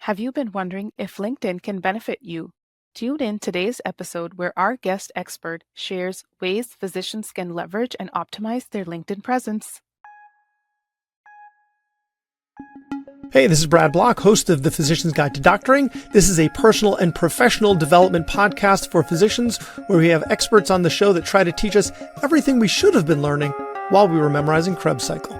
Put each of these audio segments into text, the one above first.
Have you been wondering if LinkedIn can benefit you? Tune in today's episode where our guest expert shares ways physicians can leverage and optimize their LinkedIn presence. Hey, this is Brad Block, host of The Physician's Guide to Doctoring. This is a personal and professional development podcast for physicians where we have experts on the show that try to teach us everything we should have been learning while we were memorizing Krebs cycle.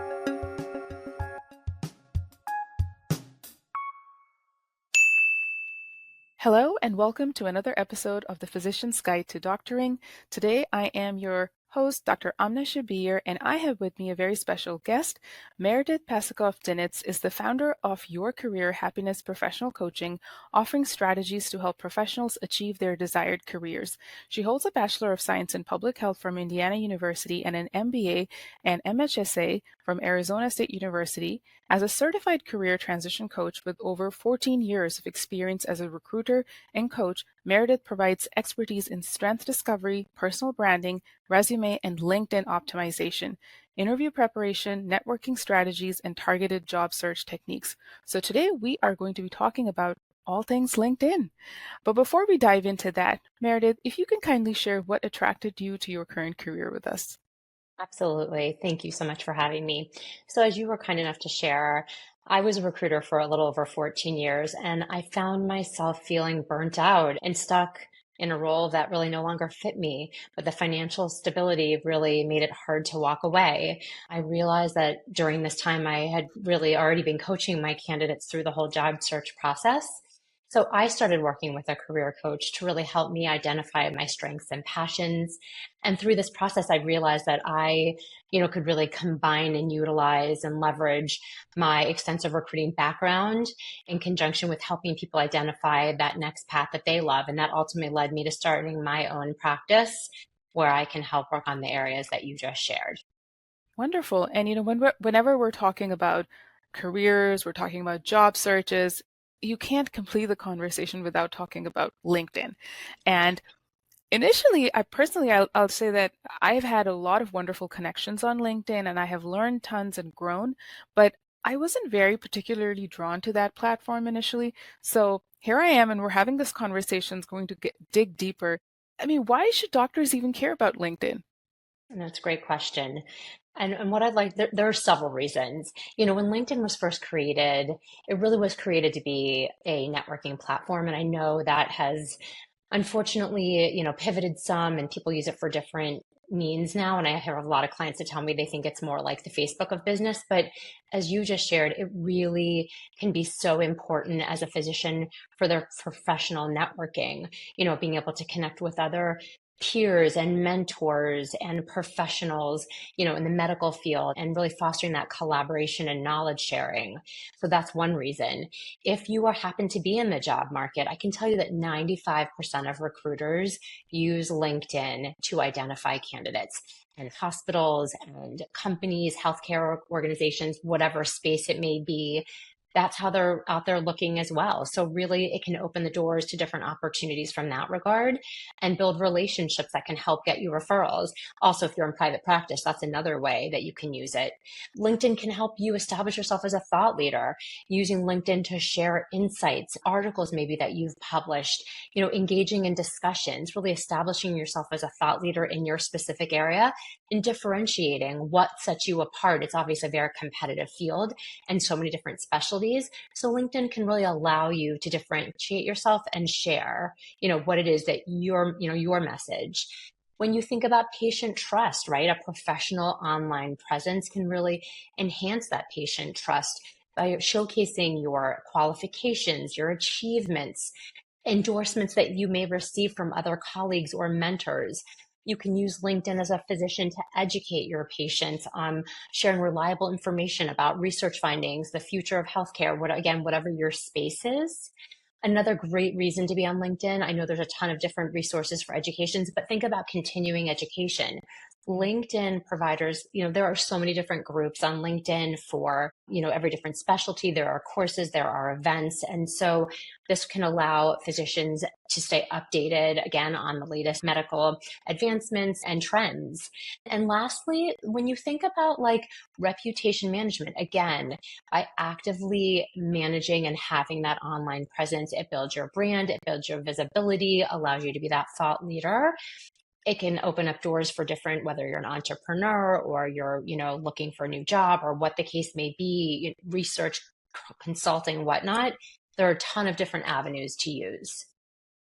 Hello and welcome to another episode of The Physician's Guide to Doctoring. Today I am your host, Dr. Amna Shabir, and I have with me a very special guest. Meredith Pasikoff-Dinitz is the founder of Your Career Happiness Professional Coaching, offering strategies to help professionals achieve their desired careers. She holds a Bachelor of Science in Public Health from Indiana University and an MBA and MHSA from Arizona State University. As a certified career transition coach with over 14 years of experience as a recruiter and coach, Meredith provides expertise in strength discovery, personal branding, resume, and LinkedIn optimization, interview preparation, networking strategies, and targeted job search techniques. So today we are going to be talking about all things LinkedIn. But before we dive into that, Meredith, if you can kindly share what attracted you to your current career with us. Absolutely. Thank you so much for having me. So as you were kind enough to share, I was a recruiter for a little over 14 years, and I found myself feeling burnt out and stuck in a role that really no longer fit me. But the financial stability really made it hard to walk away. I realized that during this time, I had really already been coaching my candidates through the whole job search process. So I started working with a career coach to really help me identify my strengths and passions. And through this process, I realized that I could really combine and utilize and leverage my extensive recruiting background in conjunction with helping people identify that next path that they love. And that ultimately led me to starting my own practice where I can help work on the areas that you just shared. Wonderful. And whenever we're talking about careers, we're talking about job searches, you can't complete the conversation without talking about LinkedIn. And initially, I'll say that I've had a lot of wonderful connections on LinkedIn and I have learned tons and grown, but I wasn't very particularly drawn to that platform initially. So here I am, and we're having this conversation, is going to dig deeper. I mean, why should doctors even care about LinkedIn? And that's a great question. And what I'd like, there are several reasons. When LinkedIn was first created, it really was created to be a networking platform. And I know that has unfortunately, pivoted some and people use it for different means now. And I have a lot of clients that tell me they think it's more like the Facebook of business. But as you just shared, it really can be so important as a physician for their professional networking, being able to connect with other peers and mentors and professionals, in the medical field and really fostering that collaboration and knowledge sharing. So that's one reason. If you happen to be in the job market, I can tell you that 95% of recruiters use LinkedIn to identify candidates. And hospitals and companies, healthcare organizations, whatever space it may be, that's how they're out there looking as well. So really it can open the doors to different opportunities from that regard and build relationships that can help get you referrals. Also, if you're in private practice, that's another way that you can use it. LinkedIn can help you establish yourself as a thought leader, using LinkedIn to share insights, articles maybe that you've published, engaging in discussions, really establishing yourself as a thought leader in your specific area and differentiating what sets you apart. It's obviously a very competitive field and so many different specialties. So LinkedIn can really allow you to differentiate yourself and share, what it is that your message. When you think about patient trust, right? A professional online presence can really enhance that patient trust by showcasing your qualifications, your achievements, endorsements that you may receive from other colleagues or mentors. You can use LinkedIn as a physician to educate your patients on sharing reliable information about research findings, the future of healthcare, whatever your space is. Another great reason to be on LinkedIn, I know there's a ton of different resources for educations, but think about continuing education. LinkedIn providers, there are so many different groups on LinkedIn for, every different specialty. There are courses, there are events. And so this can allow physicians to stay updated again on the latest medical advancements and trends. And lastly, when you think about like reputation management, again, by actively managing and having that online presence, it builds your brand, it builds your visibility, allows you to be that thought leader. It can open up doors for different, whether you're an entrepreneur or you're, looking for a new job or what the case may be, research, consulting, whatnot. There are a ton of different avenues to use.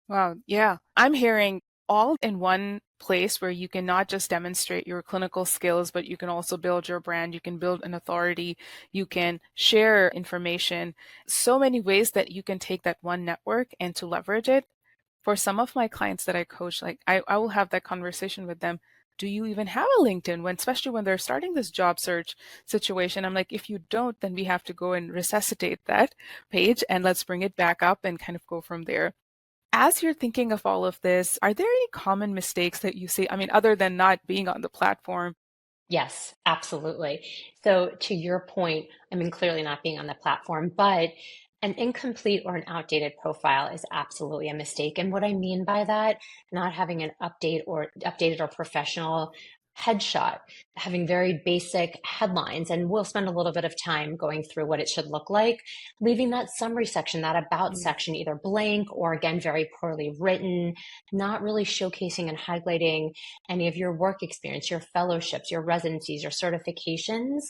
Wow. Yeah. I'm hearing all in one place where you can not just demonstrate your clinical skills, but you can also build your brand. You can build an authority. You can share information. So many ways that you can take that one network and to leverage it. For some of my clients that I coach, like I will have that conversation with them. Do you even have a LinkedIn when, especially when they're starting this job search situation? I'm like, if you don't, then we have to go and resuscitate that page and let's bring it back up and kind of go from there. As you're thinking of all of this, are there any common mistakes that you see? I mean, other than not being on the platform? Yes, absolutely. So to your point, clearly not being on the platform, but an incomplete or an outdated profile is absolutely a mistake. And what I mean by that, not having an updated or professional headshot, having very basic headlines, and we'll spend a little bit of time going through what it should look like, leaving that summary section, that about section, either blank or again, very poorly written, not really showcasing and highlighting any of your work experience, your fellowships, your residencies, your certifications,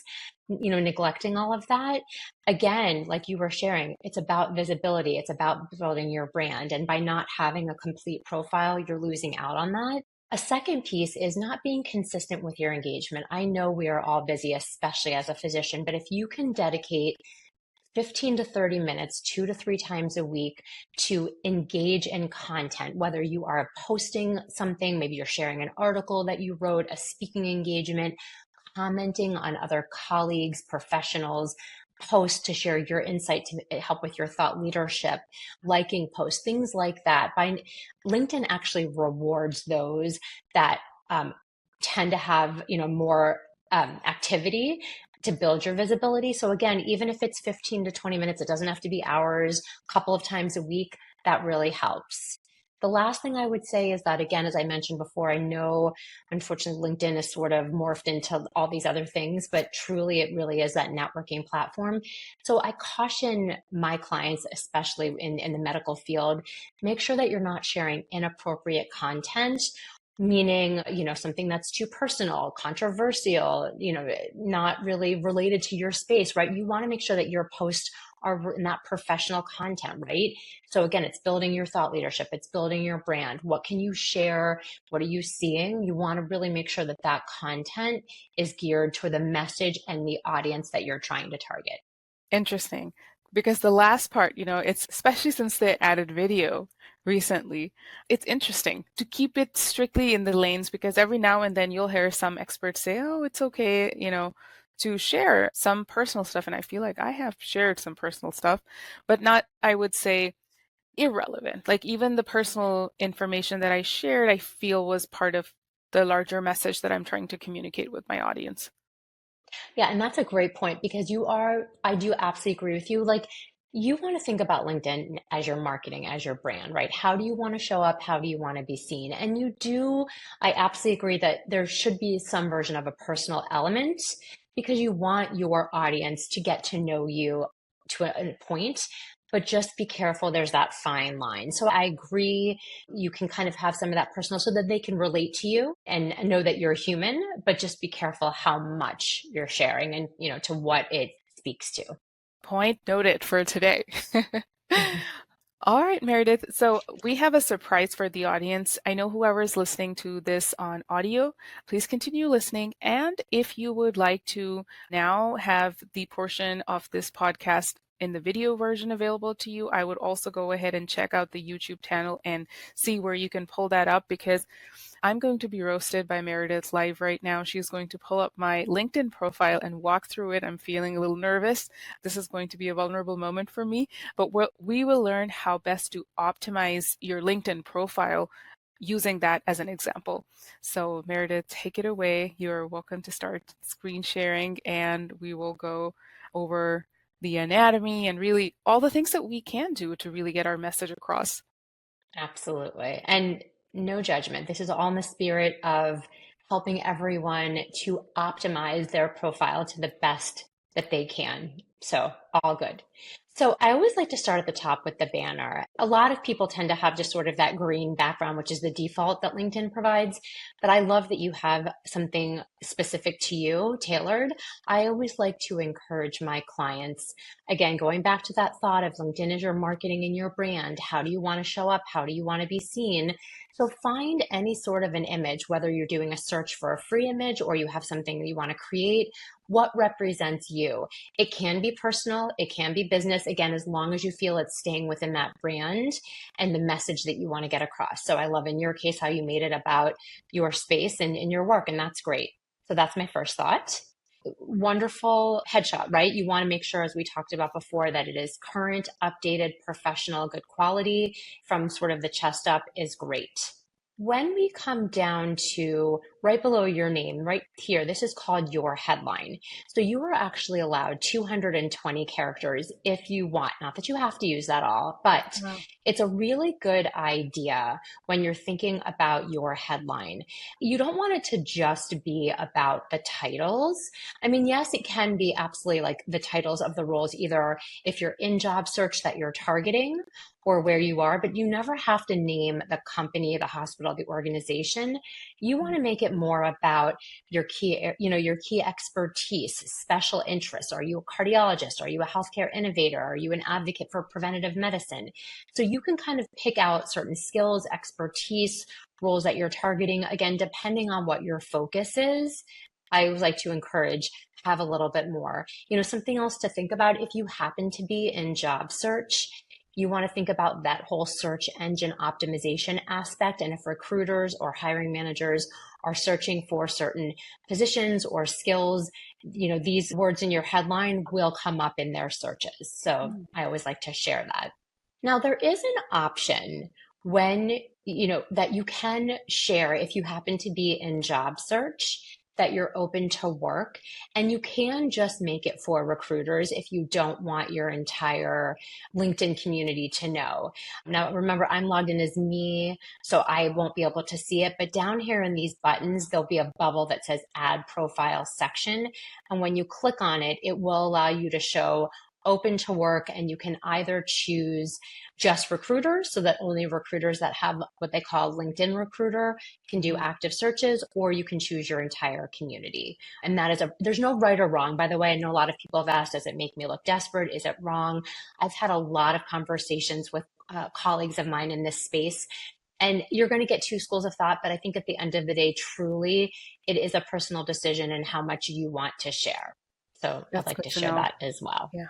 neglecting all of that. Again, like you were sharing, it's about visibility. It's about building your brand. And by not having a complete profile, you're losing out on that. A second piece is not being consistent with your engagement. I know we are all busy, especially as a physician, but if you can dedicate 15 to 30 minutes, 2 to 3 times a week to engage in content, whether you are posting something, maybe you're sharing an article that you wrote, a speaking engagement, commenting on other colleagues, professionals, posts to share your insight to help with your thought leadership, liking posts, things like that. LinkedIn actually rewards those that tend to have more activity to build your visibility. So again, even if it's 15 to 20 minutes, it doesn't have to be hours, a couple of times a week, that really helps. The last thing I would say is that, again, as I mentioned before, I know, unfortunately, LinkedIn is sort of morphed into all these other things, but truly it really is that networking platform. So I caution my clients, especially in the medical field, make sure that you're not sharing inappropriate content, meaning, something that's too personal, controversial, not really related to your space, right? You want to make sure that your posts are in that professional content, right? So again, it's building your thought leadership. It's building your brand. What can you share? What are you seeing? You want to really make sure that that content is geared to the message and the audience that you're trying to target. Interesting. Because the last part, it's especially since they added video recently, it's interesting to keep it strictly in the lanes because every now and then you'll hear some experts say, oh, it's okay, to share some personal stuff. And I feel like I have shared some personal stuff, but not, I would say, irrelevant. Like even the personal information that I shared, I feel was part of the larger message that I'm trying to communicate with my audience. Yeah, and that's a great point because I do absolutely agree with you. Like, you want to think about LinkedIn as your marketing, as your brand, right? How do you want to show up? How do you want to be seen? And I absolutely agree that there should be some version of a personal element because you want your audience to get to know you to a point, but just be careful. There's that fine line. So I agree. You can kind of have some of that personal so that they can relate to you and know that you're human, but just be careful how much you're sharing and, to what it speaks to. Point noted for today. All right, Meredith. So we have a surprise for the audience. I know whoever is listening to this on audio, please continue listening. And if you would like to now have the portion of this podcast in the video version available to you, I would also go ahead and check out the YouTube channel and see where you can pull that up because I'm going to be roasted by Meredith live right now. She's going to pull up my LinkedIn profile and walk through it. I'm feeling a little nervous. This is going to be a vulnerable moment for me, but we will learn how best to optimize your LinkedIn profile using that as an example. So Meredith, take it away. You're welcome to start screen sharing, and we will go over the anatomy and really all the things that we can do to really get our message across. Absolutely. And no judgment. This is all in the spirit of helping everyone to optimize their profile to the best that they can. So, all good. So, I always like to start at the top with the banner. A lot of people tend to have just sort of that green background, which is the default that LinkedIn provides. But I love that you have something specific to you, tailored. I always like to encourage my clients, again, going back to that thought of LinkedIn is your marketing and your brand. How do you want to show up? How do you want to be seen? So find any sort of an image, whether you're doing a search for a free image or you have something that you want to create, what represents you. It can be personal, it can be business, again, as long as you feel it's staying within that brand and the message that you want to get across. So I love in your case how you made it about your space and in your work, and that's great. So that's my first thought. Wonderful headshot, right? You want to make sure, as we talked about before, that it is current, updated, professional, good quality from sort of the chest up is great. When we come down to right below your name, right here, this is called your headline. So you are actually allowed 220 characters if you want. Not that you have to use that all, but Wow. it's a really good idea when you're thinking about your headline. You don't want it to just be about the titles. I mean, yes, it can be absolutely like the titles of the roles, either if you're in job search that you're targeting or where you are, but you never have to name the company, the hospital, the organization. You want to make it more about your key, your key expertise, special interests. Are you a cardiologist? Are you a healthcare innovator? Are you an advocate for preventative medicine? So you can kind of pick out certain skills, expertise, roles that you're targeting, again, depending on what your focus is. I would like to encourage have a little bit more. Something else to think about if you happen to be in job search, you want to think about that whole search engine optimization aspect. And if recruiters or hiring managers are searching for certain positions or skills, these words in your headline will come up in their searches. So I always like to share that. Now, there is an option when, that you can share if you happen to be in job search that you're open to work, and you can just make it for recruiters if you don't want your entire LinkedIn community to know. Now, remember, I'm logged in as me, so I won't be able to see it, but down here in these buttons, there'll be a bubble that says add profile section. And when you click on it, it will allow you to show open to work, and you can either choose just recruiters, so that only recruiters that have what they call LinkedIn Recruiter can do active searches, or you can choose your entire community. And that is there's no right or wrong, by the way. I know a lot of people have asked, does it make me look desperate? Is it wrong? I've had a lot of conversations with colleagues of mine in this space, and you're going to get two schools of thought, but I think at the end of the day, truly, it is a personal decision and how much you want to share. So I'd That's like good to to share know. that as well. Yeah.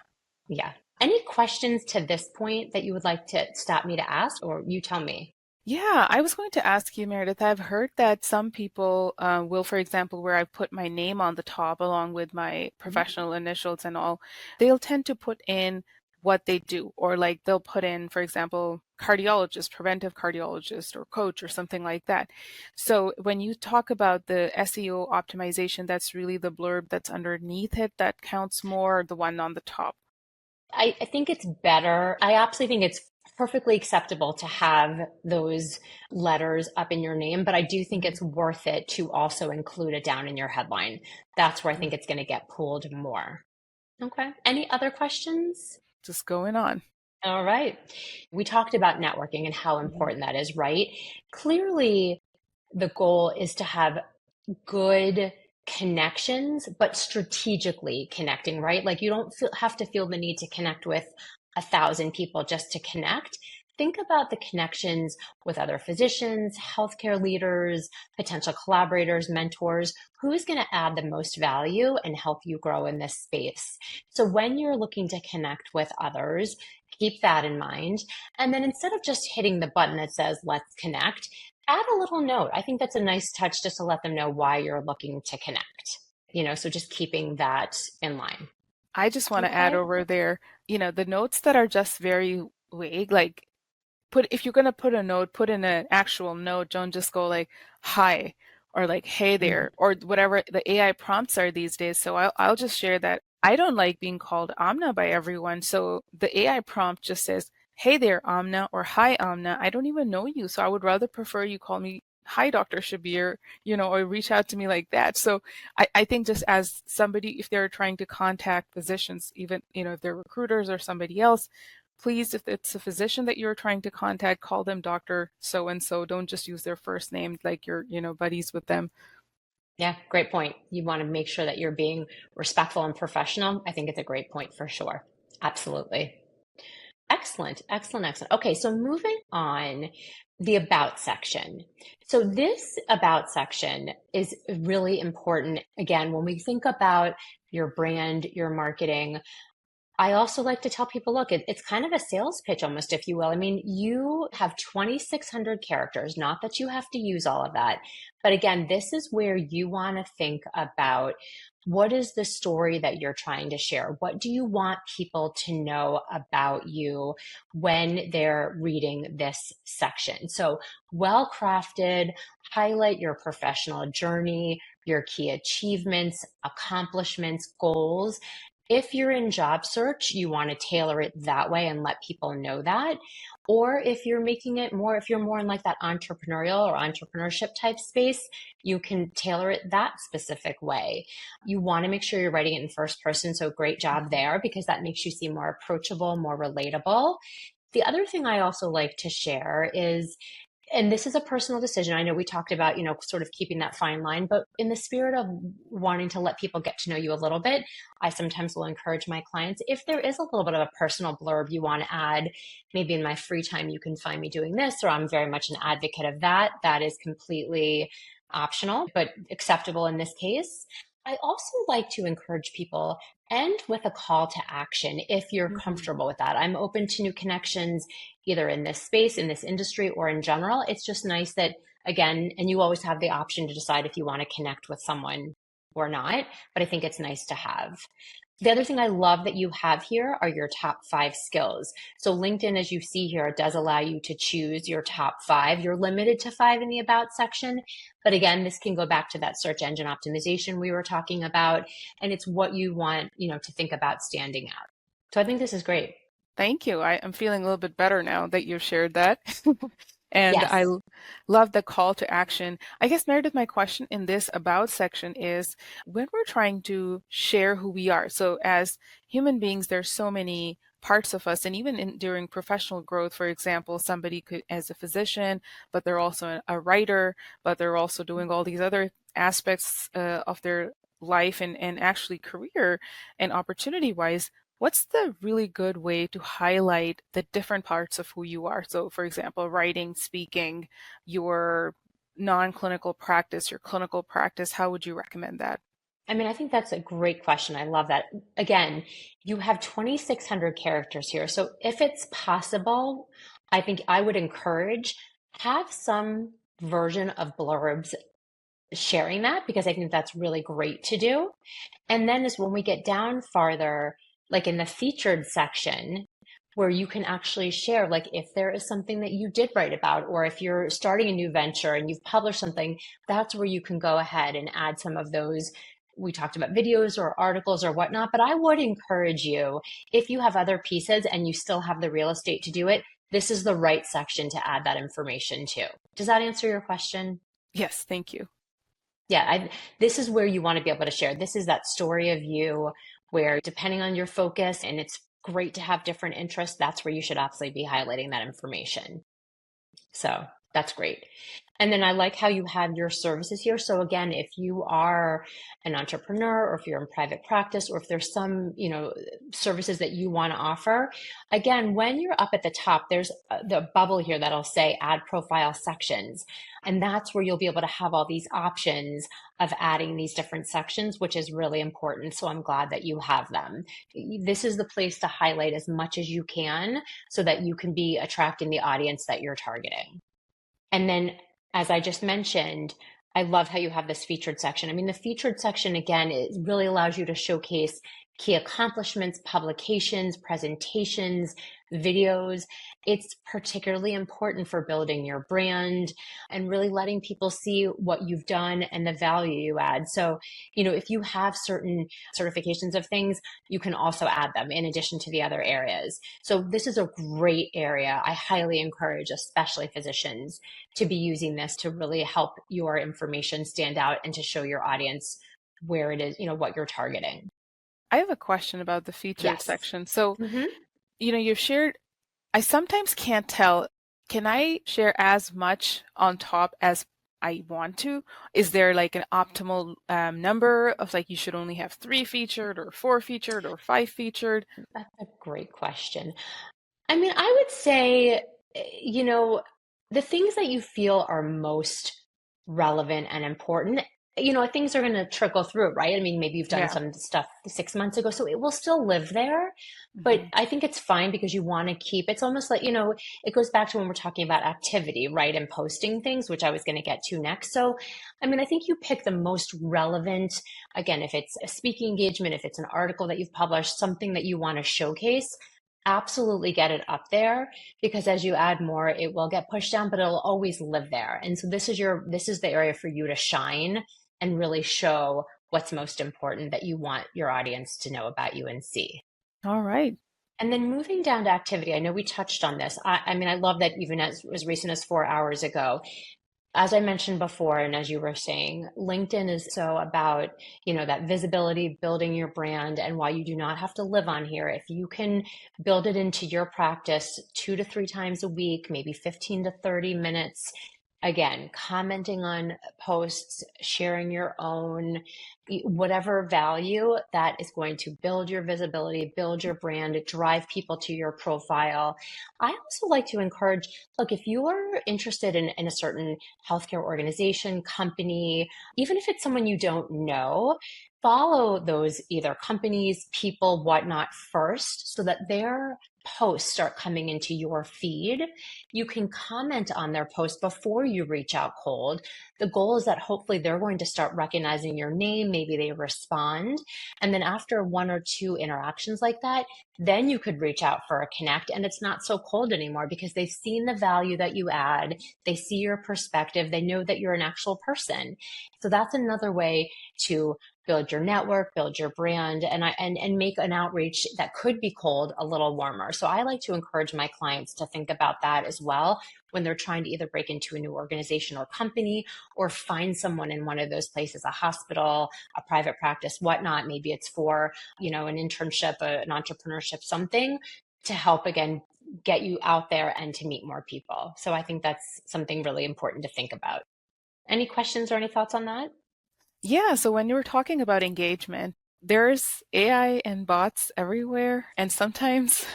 Yeah. Any questions to this point that you would like to stop me to ask, or you tell me? Yeah, I was going to ask you, Meredith. I've heard that some people will, for example, where I put my name on the top along with my professional initials and all, they'll tend to put in what they do, or like they'll put in, for example, cardiologist, preventive cardiologist, or coach, or something like that. So when you talk about the SEO optimization, that's really the blurb that's underneath it that counts more, or the one on the top. I think it's better. I absolutely think it's perfectly acceptable to have those letters up in your name, but I do think it's worth it to also include it down in your headline. That's where I think it's going to get pulled more. Okay. Any other questions? Just going on. All right. We talked about networking and how important that is, right? Clearly, the goal is to have good connections, but strategically connecting, right? Like you don't have to feel the need to connect with 1,000 people just to connect. Think about the connections with other physicians, healthcare leaders, potential collaborators, mentors. Who is going to add the most value and help you grow in this space? So when you're looking to connect with others, keep that in mind. And then instead of just hitting the button that says, let's connect, add a little note. I think that's a nice touch just to let them know why you're looking to connect. So just keeping that in line. I just want to add Okay. over there, the notes that are just very vague, like if you're going to put a note, put in an actual note. Don't just go like, hi, or like, hey there, or whatever the AI prompts are these days. So I'll just share that I don't like being called Amna by everyone. So the AI prompt just says, hey there, Amna, or hi, Amna. I don't even know you. So I would rather prefer you call me, hi, Dr. Shabir, or reach out to me like that. So I think just as somebody, if they're trying to contact physicians, even, if they're recruiters or somebody else, please, if it's a physician that you're trying to contact, call them Dr. So-and-so. Don't just use their first name like you're, buddies with them. Yeah, great point. You want to make sure that you're being respectful and professional. I think it's a great point for sure. Absolutely. Excellent, excellent, excellent. Okay, so moving on, the about section. So this about section is really important. Again, when we think about your brand, your marketing, I also like to tell people, look, it's kind of a sales pitch almost, if you will. I mean, you have 2,600 characters, not that you have to use all of that. But again, this is where you want to think about what is the story that you're trying to share? What do you want people to know about you when they're reading this section? So well crafted, highlight your professional journey, your key achievements, accomplishments, goals. If you're in job search, you want to tailor it that way and let people know that. Or if you're making it more, if you're more in like that entrepreneurial or entrepreneurship type space, you can tailor it that specific way. You want to make sure you're writing it in first person. So great job there, because that makes you seem more approachable, more relatable. The other thing I also like to share is, and this is a personal decision. I know we talked about, sort of keeping that fine line, but in the spirit of wanting to let people get to know you a little bit, I sometimes will encourage my clients, if there is a little bit of a personal blurb you want to add, maybe in my free time, you can find me doing this, or I'm very much an advocate of that. That is completely optional, but acceptable in this case. I also like to encourage people, end with a call to action if you're comfortable with that. I'm open to new connections, either in this space, in this industry, or in general. It's just nice that, again, and you always have the option to decide if you want to connect with someone or not, but I think it's nice to have. The other thing I love that you have here are your top 5 skills. So LinkedIn, as you see here, it does allow you to choose your top 5. You're limited to 5 in the about section. But again, this can go back to that search engine optimization we were talking about. And it's what you want, to think about standing out. So I think this is great. Thank you. I'm feeling a little bit better now that you've shared that. And Yes. I love the call to action. I guess, Meredith, my question in this about section is when we're trying to share who we are. So as human beings, there's so many parts of us, and even during professional growth, for example, somebody could, as a physician, but they're also a writer, but they're also doing all these other aspects of their life and actually career and opportunity wise. What's the really good way to highlight the different parts of who you are? So, for example, writing, speaking, your non-clinical practice, your clinical practice, how would you recommend that? I mean, I think that's a great question. I love that. Again, you have 2,600 characters here. So if it's possible, I think I would encourage have some version of blurbs sharing that, because I think that's really great to do. And then is when we get down farther, like in the featured section, where you can actually share, like if there is something that you did write about, or if you're starting a new venture and you've published something, that's where you can go ahead and add some of those. We talked about videos or articles or whatnot, but I would encourage you, if you have other pieces and you still have the real estate to do it, this is the right section to add that information to. Does that answer your question? Yes, thank you. Yeah, this is where you want to be able to share. This is that story of you where, depending on your focus, and it's great to have different interests, that's where you should absolutely be highlighting that information. So that's great. And then I like how you have your services here. So again, if you are an entrepreneur, or if you're in private practice, or if there's some, services that you want to offer, again, when you're up at the top, there's the bubble here that'll say add profile sections. And that's where you'll be able to have all these options of adding these different sections, which is really important. So I'm glad that you have them. This is the place to highlight as much as you can so that you can be attracting the audience that you're targeting. And then, as I just mentioned, I love how you have this featured section. I mean, the featured section, again, it really allows you to showcase key accomplishments, publications, presentations, videos. It's particularly important for building your brand and really letting people see what you've done and the value you add. So, if you have certain certifications of things, you can also add them in addition to the other areas. So this is a great area. I highly encourage, especially physicians, to be using this to really help your information stand out and to show your audience where it is, what you're targeting. I have a question about the featured Yes. section. So, hmm you've shared, I sometimes can't tell, can I share as much on top as I want to? Is there like an optimal number of like you should only have 3 featured or 4 featured or 5 featured? That's a great question. I mean, I would say, the things that you feel are most relevant and important, things are going to trickle through, right? I mean, maybe you've done Yeah. some stuff 6 months ago, so it will still live there. But hmm I think it's fine because you want to keep, it's almost like, it goes back to when we're talking about activity, right? And posting things, which I was going to get to next. So, I mean, I think you pick the most relevant, again, if it's a speaking engagement, if it's an article that you've published, something that you want to showcase, absolutely get it up there, because as you add more, it will get pushed down, but it'll always live there. And so this is the area for you to shine and really show what's most important that you want your audience to know about you and see. All right. And then moving down to activity, I know we touched on this. I mean, I love that even as recent as 4 hours ago, as I mentioned before, and as you were saying, LinkedIn is so about, that visibility, building your brand. And while you do not have to live on here, if you can build it into your practice 2 to 3 times a week, maybe 15 to 30 minutes, again, commenting on posts, sharing your own, whatever value that is going to build your visibility, build your brand, drive people to your profile. I also like to encourage, look, if you are interested in a certain healthcare organization, company, even if it's someone you don't know, follow those either companies, people, whatnot first so that their posts start coming into your feed. You can comment on their post before you reach out cold. The goal is that hopefully they're going to start recognizing your name. Maybe they respond. And then after 1 or 2 interactions like that, then you could reach out for a connect, and it's not so cold anymore because they've seen the value that you add. They see your perspective. They know that you're an actual person. So that's another way to build your network, build your brand, and make an outreach that could be cold a little warmer. So I like to encourage my clients to think about that as well when they're trying to either break into a new organization or company or find someone in one of those places, a hospital, a private practice, whatnot. Maybe it's for, an internship, an entrepreneurship, something to help, again, get you out there and to meet more people. So I think that's something really important to think about. Any questions or any thoughts on that? Yeah, so when you were talking about engagement, there's AI and bots everywhere, and sometimes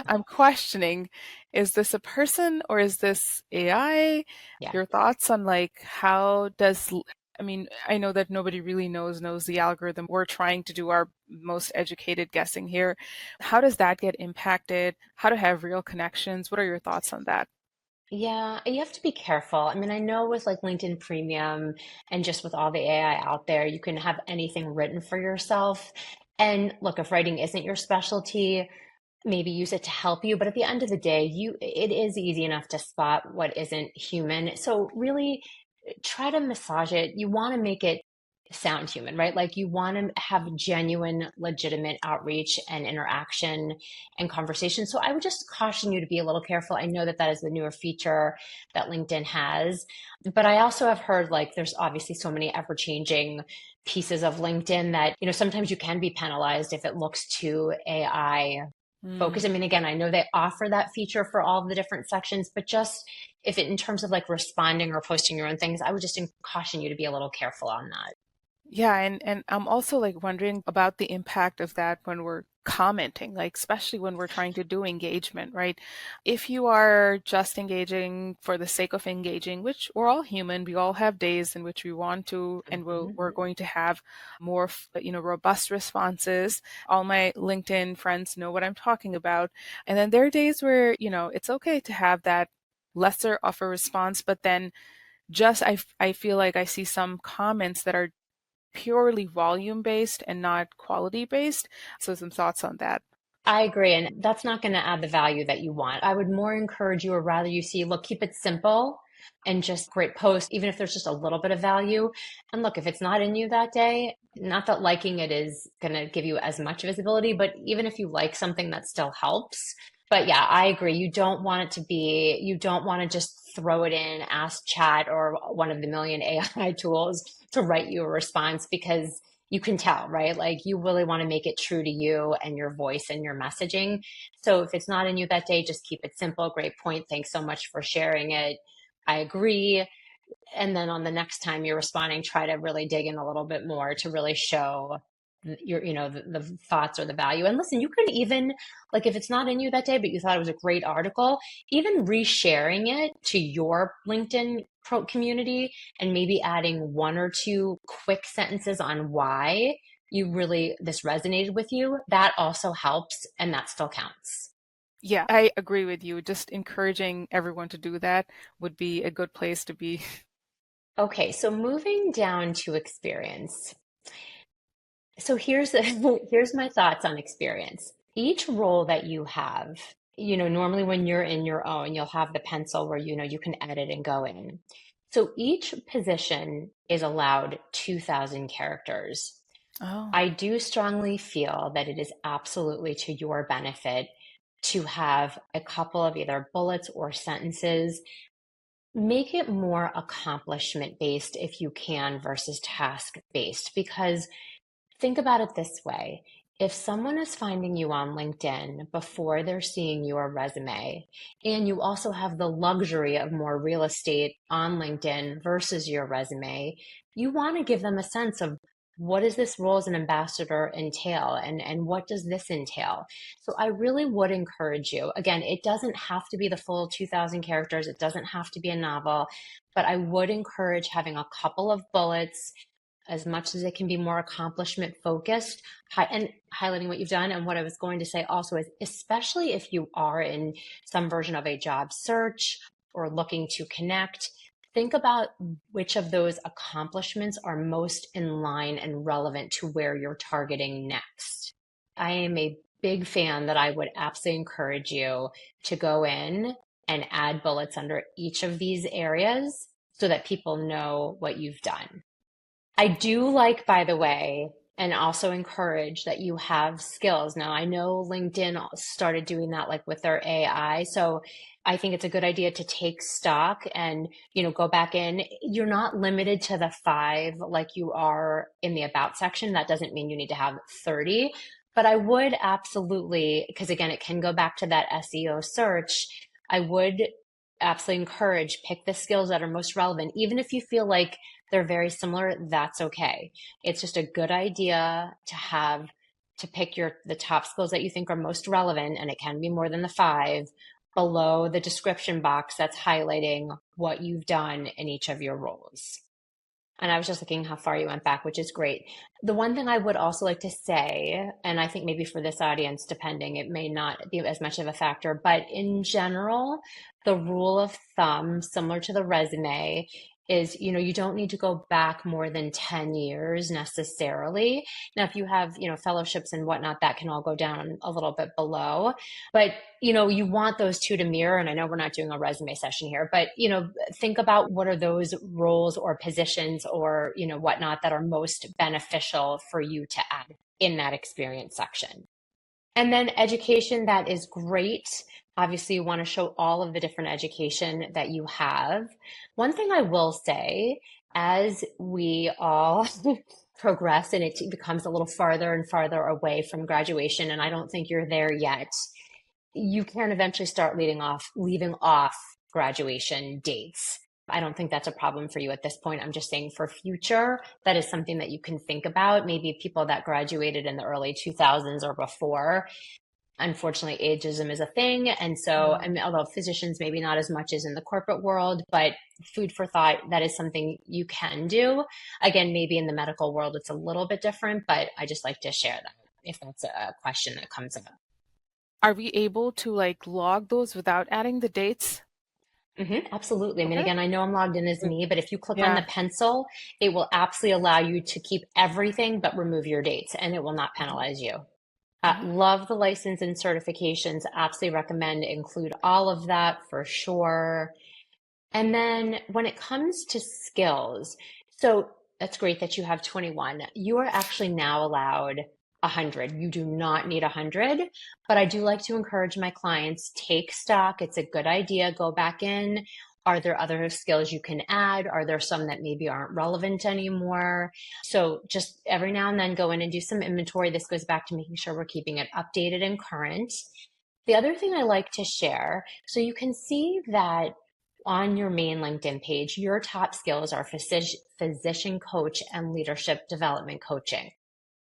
I'm questioning, is this a person or is this AI? Yeah. Your thoughts on like how does, I mean, I know that nobody really knows the algorithm. We're trying to do our most educated guessing here. How does that get impacted? How to have real connections? What are your thoughts on that? Yeah, you have to be careful. I mean, I know with like LinkedIn Premium and just with all the AI out there, you can have anything written for yourself. And look, if writing isn't your specialty, maybe use it to help you. But at the end of the day, it is easy enough to spot what isn't human. So really try to massage it. You want to make it sound human, right? Like you want to have genuine, legitimate outreach and interaction and conversation. So I would just caution you to be a little careful. I know that that is the newer feature that LinkedIn has, but I also have heard like there's obviously so many ever changing pieces of LinkedIn that, sometimes you can be penalized if it looks too AI focused. I mean, again, I know they offer that feature for all of the different sections, but just if it, in terms of like responding or posting your own things, I would just caution you to be a little careful on that. Yeah, and I'm also like wondering about the impact of that when we're commenting, like especially when we're trying to do engagement, right? If you are just engaging for the sake of engaging, which we're all human, we all have days in which we want to, and we're going to have more, robust responses. All my LinkedIn friends know what I'm talking about. And then there are days where, it's okay to have that lesser of a response, but then just I feel like I see some comments that are purely volume based and not quality based. So some thoughts on that. I agree. And that's not going to add the value that you want. I would more encourage you, or rather you see, look, keep it simple and just great post, even if there's just a little bit of value. And look, if it's not in you that day, not that liking it is going to give you as much visibility, but even if you like something, that still helps. But yeah, I agree. You don't want to just throw it in, ask chat or one of the million AI tools to write you a response, because you can tell, right? Like you really want to make it true to you and your voice and your messaging. So if it's not in you that day, just keep it simple. Great point. Thanks so much for sharing it. I agree. And then on the next time you're responding, try to really dig in a little bit more to really show your, the thoughts or the value. And listen, you can even, like, if it's not in you that day, but you thought it was a great article, even resharing it to your LinkedIn community and maybe adding one or two quick sentences on why this resonated with you, that also helps, and that still counts. Yeah, I agree with you. Just encouraging everyone to do that would be a good place to be. Okay, so moving down to experience. So here's my thoughts on experience. Each role that you have, normally when you're in your own, you'll have the pencil where you can edit and go in. So each position is allowed 2,000 characters. Oh, I do strongly feel that it is absolutely to your benefit to have a couple of either bullets or sentences. Make it more accomplishment based if you can versus task based, because think about it this way. If someone is finding you on LinkedIn before they're seeing your resume, and you also have the luxury of more real estate on LinkedIn versus your resume, you want to give them a sense of what does this role as an ambassador entail, and what does this entail? So I really would encourage you. Again, it doesn't have to be the full 2,000 characters. It doesn't have to be a novel, but I would encourage having a couple of bullets as much as it can be more accomplishment focused, and highlighting what you've done. And what I was going to say also is, especially if you are in some version of a job search or looking to connect, think about which of those accomplishments are most in line and relevant to where you're targeting next. I am a big fan that I would absolutely encourage you to go in and add bullets under each of these areas so that people know what you've done. I do like, by the way, and also encourage that you have skills. Now, I know LinkedIn started doing that like with their AI. So I think it's a good idea to take stock and, go back in. You're not limited to the 5 like you are in the about section. That doesn't mean you need to have 30, but I would absolutely, because again, it can go back to that SEO search. I would absolutely encourage, pick the skills that are most relevant. Even if you feel like they're very similar, that's okay. It's just a good idea to pick the top skills that you think are most relevant, and it can be more than the 5, below the description box that's highlighting what you've done in each of your roles. And I was just looking how far you went back, which is great. The one thing I would also like to say, and I think maybe for this audience, depending, it may not be as much of a factor, but in general, the rule of thumb, similar to the resume, is, you don't need to go back more than 10 years necessarily. Now, if you have, fellowships and whatnot, that can all go down a little bit below. But, you want those two to mirror. And I know we're not doing a resume session here, but, think about what are those roles or positions or, whatnot that are most beneficial for you to add in that experience section. And then education, that is great. Obviously, you want to show all of the different education that you have. One thing I will say, as we all progress and it becomes a little farther and farther away from graduation, and I don't think you're there yet, you can eventually start leaving off graduation dates. I don't think that's a problem for you at this point. I'm just saying for future, that is something that you can think about. Maybe people that graduated in the early 2000s or before. Unfortunately, ageism is a thing. And so, although physicians, maybe not as much as in the corporate world, but food for thought, that is something you can do. Again, maybe in the medical world, it's a little bit different, but I just like to share that if that's a question that comes up. Are we able to like log those without adding the dates? Absolutely. I mean, Okay. again, I know I'm logged in as Good. me, but if you click on the Yeah. pencil, it will absolutely allow you to keep everything but remove your dates, and it will not Mhm. penalize you. Mhm. Love the license and certifications. Absolutely recommend include all of that for sure. And then when it comes to skills, so that's great that you have 21. You are actually now allowed 100. You do not need 100, but I do like to encourage my clients, take stock. It's a good idea. Go back in. Are there other skills you can add? Are there some that maybe aren't relevant anymore? So just every now and then go in and do some inventory. This goes back to making sure we're keeping it updated and current. The other thing I like to share, so you can see that on your main LinkedIn page, your top skills are physician coach and leadership development coaching.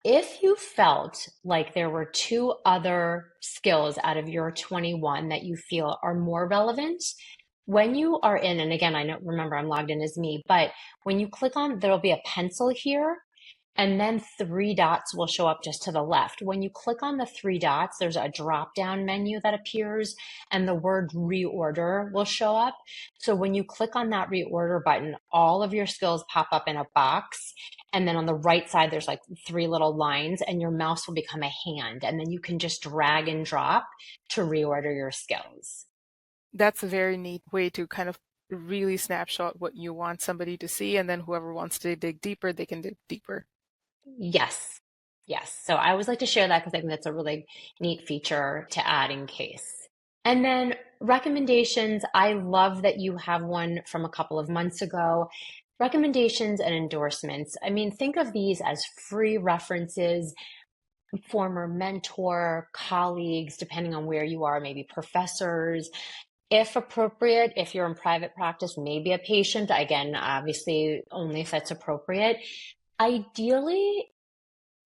If you felt like there were two other skills out of your 21 that you feel are more relevant, when you are in, and again, I know, remember I'm logged in as me, but when you click on, there'll be a pencil here and then three dots will show up just to the left. When you click on the three dots, there's a drop down menu that appears and the word reorder will show up. So when you click on that reorder button, all of your skills pop up in a box. And then on the right side, there's like three little lines and your mouse will become a hand. And then you can just drag and drop to reorder your skills. That's a very neat way to kind of really snapshot what you want somebody to see, and then whoever wants to dig deeper, they can dig deeper. Yes. Yes. So I always like to share that because I think that's a really neat feature to add in case. And then recommendations. I love that you have one from a couple of months ago. Recommendations and endorsements. I mean, think of these as free references, former mentor, colleagues, depending on where you are, maybe professors. If appropriate, if you're in private practice, maybe a patient. Again, obviously, only if that's appropriate. Ideally,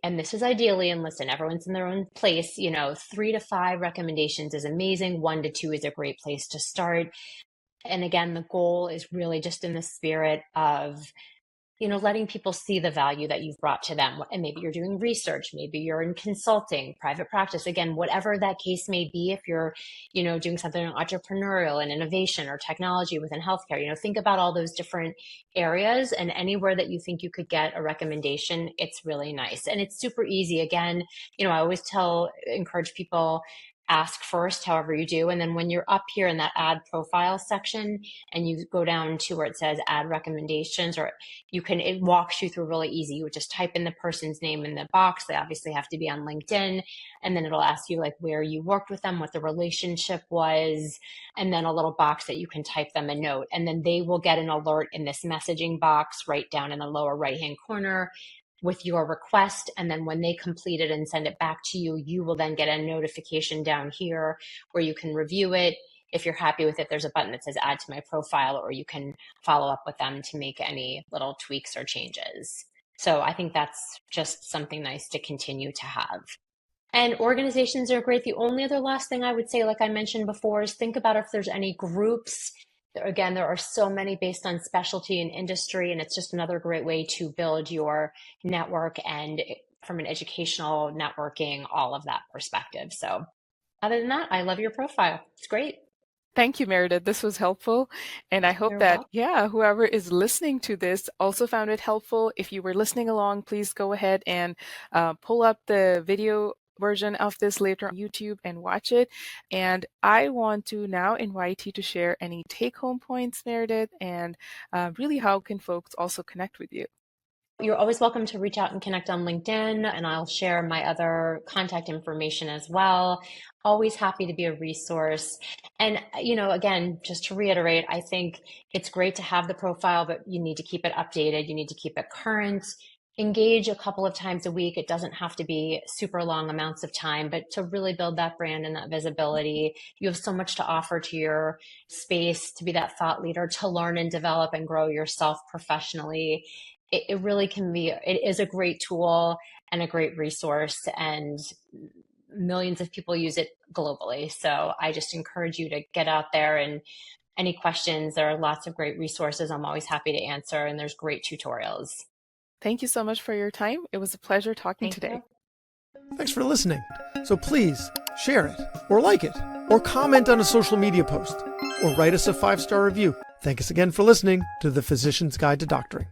and this is ideally, and listen, everyone's in their own place, 3 to 5 recommendations is amazing. 1 to 2 is a great place to start. And again, the goal is really just in the spirit of letting people see the value that you've brought to them. And maybe you're doing research, maybe you're in consulting, private practice, again, whatever that case may be. If you're, doing something entrepreneurial and innovation or technology within healthcare, think about all those different areas and anywhere that you think you could get a recommendation, it's really nice. And it's super easy. Again, I always encourage people, ask first, however you do. And then when you're up here in that add profile section and you go down to where it says add recommendations, or it walks you through really easy. You would just type in the person's name in the box. They obviously have to be on LinkedIn. And then it'll ask you like where you worked with them, what the relationship was, and then a little box that you can type them a note. And then they will get an alert in this messaging box right down in the lower right-hand corner with your request. And then when they complete it and send it back to you, you will then get a notification down here where you can review it. If you're happy with it, there's a button that says add to my profile, or you can follow up with them to make any little tweaks or changes. So I think that's just something nice to continue to have. And organizations are great. The only other last thing I would say, like I mentioned before, is think about if there's any groups. Again, there are so many based on specialty and industry, and it's just another great way to build your network and from an educational networking, all of that perspective. So other than that, I love your profile. It's great. Thank you, Meredith. This was helpful. And I hope You're that, welcome. yeah, whoever is listening to this also found it helpful. If you were listening along, please go ahead and pull up the video version of this later on YouTube and watch it. And I want to now invite you to share any take home points, Meredith, and really how can folks also connect with you? You're always welcome to reach out and connect on LinkedIn, and I'll share my other contact information as well. Always happy to be a resource. And, again, just to reiterate, I think it's great to have the profile, but you need to keep it updated. You need to keep it current. Engage a couple of times a week. It doesn't have to be super long amounts of time, but to really build that brand and that visibility, you have so much to offer to your space, to be that thought leader, to learn and develop and grow yourself professionally. It really can be, it is a great tool and a great resource, and millions of people use it globally. So I just encourage you to get out there, and any questions, there are lots of great resources I'm always happy to answer, and there's great tutorials. Thank you so much for your time. It was a pleasure talking Thank today. you. Thanks for listening. So please share it or like it or comment on a social media post, or write us a 5-star review. Thank us again for listening to The Physician's Guide to Doctoring.